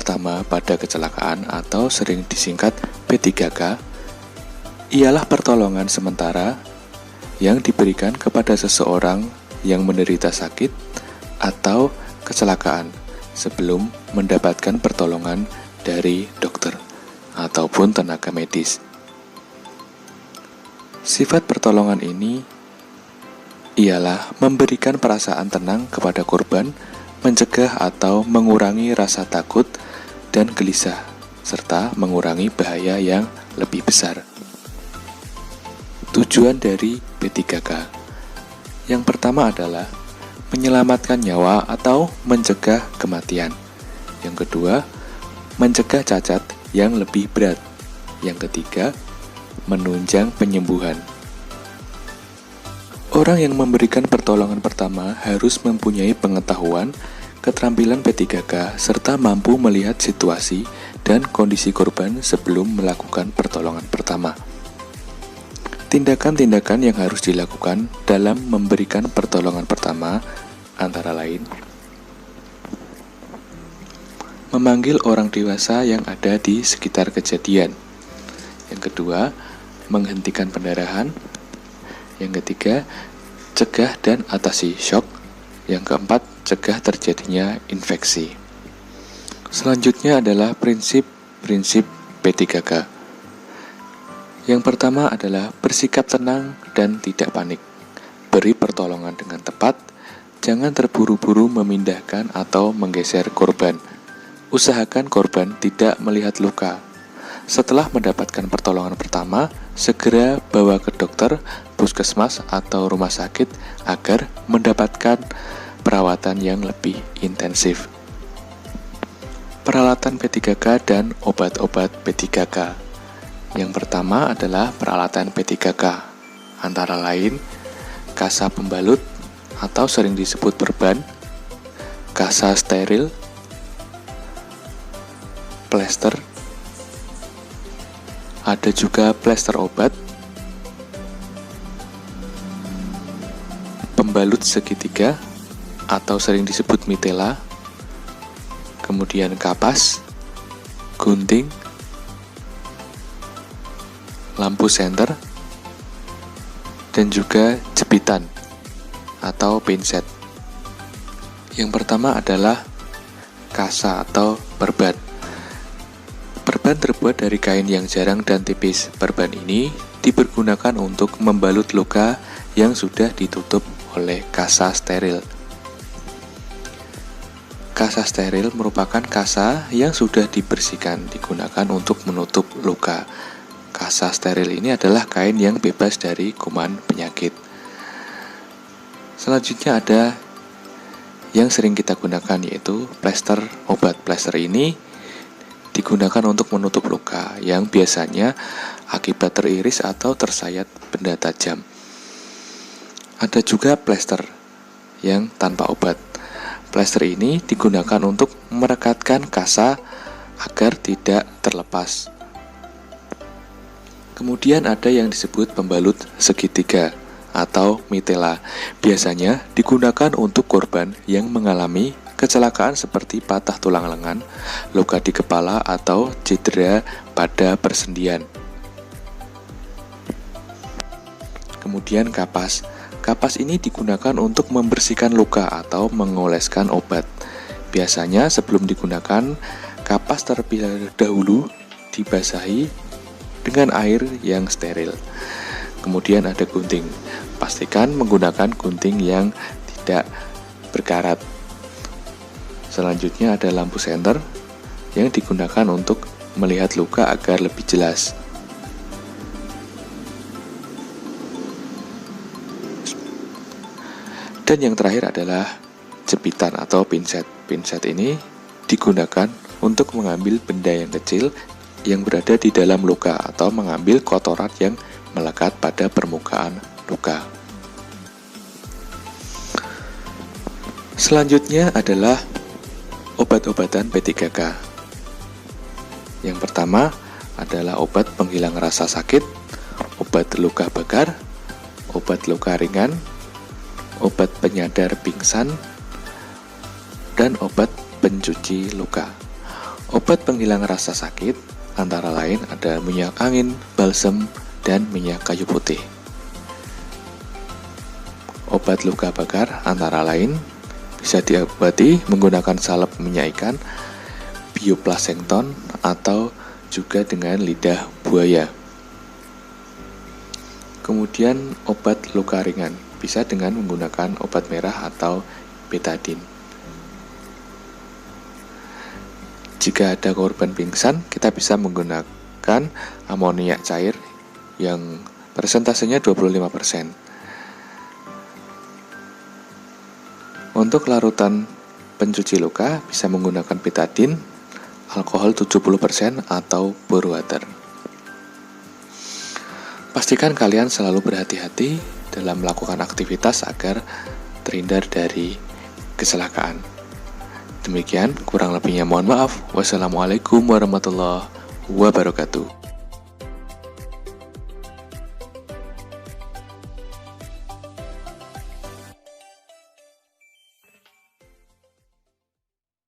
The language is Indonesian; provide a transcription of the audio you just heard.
pertama pada kecelakaan atau sering disingkat P3K ialah pertolongan sementara yang diberikan kepada seseorang yang menderita sakit atau kecelakaan sebelum mendapatkan pertolongan dari dokter ataupun tenaga medis. Sifat pertolongan ini ialah memberikan perasaan tenang kepada korban, mencegah atau mengurangi rasa takut dan gelisah, serta mengurangi bahaya yang lebih besar. Tujuan dari P3K yang pertama adalah menyelamatkan nyawa atau mencegah kematian. Yang kedua, mencegah cacat yang lebih berat. Yang ketiga, menunjang penyembuhan. Orang yang memberikan pertolongan pertama harus mempunyai pengetahuan, keterampilan P3K, serta mampu melihat situasi dan kondisi korban sebelum melakukan pertolongan pertama. Tindakan-tindakan yang harus dilakukan dalam memberikan pertolongan pertama antara lain: memanggil orang dewasa yang ada di sekitar kejadian. Yang kedua, menghentikan pendarahan. Yang ketiga, cegah dan atasi shock. Yang keempat, cegah terjadinya infeksi. Selanjutnya adalah prinsip-prinsip P3K. Yang pertama adalah bersikap tenang dan tidak panik. Beri pertolongan dengan tepat. Jangan terburu-buru memindahkan atau menggeser korban. Usahakan korban tidak melihat luka. Setelah mendapatkan pertolongan pertama, segera bawa ke dokter, puskesmas, atau rumah sakit agar mendapatkan perawatan yang lebih intensif. Peralatan P3K dan obat-obat P3K. Yang pertama adalah peralatan P3K, antara lain kasa pembalut atau sering disebut perban, kasa steril, plester, ada juga plester obat, pembalut segitiga atau sering disebut mitela, kemudian kapas, gunting, lampu senter, dan juga jepitan atau pinset. Yang pertama adalah kasa atau perban. Perban terbuat dari kain yang jarang dan tipis. Perban ini dipergunakan untuk membalut luka yang sudah ditutup oleh kasa steril. Kasa steril merupakan kasa yang sudah dibersihkan, digunakan untuk menutup luka. Kasa steril ini adalah kain yang bebas dari kuman penyakit. Selanjutnya ada yang sering kita gunakan, yaitu plester obat. Plester ini digunakan untuk menutup luka yang biasanya akibat teriris atau tersayat benda tajam. Ada juga plester yang tanpa obat. Plester ini digunakan untuk merekatkan kasa agar tidak terlepas. Kemudian ada yang disebut pembalut segitiga atau mitela. Biasanya digunakan untuk korban yang mengalami kecelakaan seperti patah tulang lengan, luka di kepala, atau cedera pada persendian. Kemudian kapas. Kapas ini digunakan untuk membersihkan luka atau mengoleskan obat. Biasanya sebelum digunakan, kapas terlebih dahulu dibasahi dengan air yang steril. Kemudian ada gunting. Pastikan menggunakan gunting yang tidak berkarat. Selanjutnya ada lampu senter yang digunakan untuk melihat luka agar lebih jelas. Dan yang terakhir adalah jepitan atau pinset. Pinset ini digunakan untuk mengambil benda yang kecil yang berada di dalam luka atau mengambil kotoran yang melekat pada permukaan luka. Selanjutnya adalah obat-obatan P3K. Yang pertama adalah obat penghilang rasa sakit, obat luka bakar, obat luka ringan, obat penyadar pingsan, dan obat pencuci luka. Obat penghilang rasa sakit antara lain ada minyak angin, balsem, dan minyak kayu putih. Obat luka bakar antara lain bisa diobati menggunakan salep minyak ikan, bioplankton, atau juga dengan lidah buaya. Kemudian obat luka ringan bisa dengan menggunakan obat merah atau betadine. Jika ada korban pingsan, kita bisa menggunakan amoniak cair yang persentasenya 25%. Untuk larutan pencuci luka bisa menggunakan betadine, alkohol 70% atau bore water. Pastikan kalian selalu berhati-hati dalam melakukan aktivitas agar terhindar dari kecelakaan. Demikian, kurang lebihnya mohon maaf. Wassalamualaikum warahmatullahi wabarakatuh.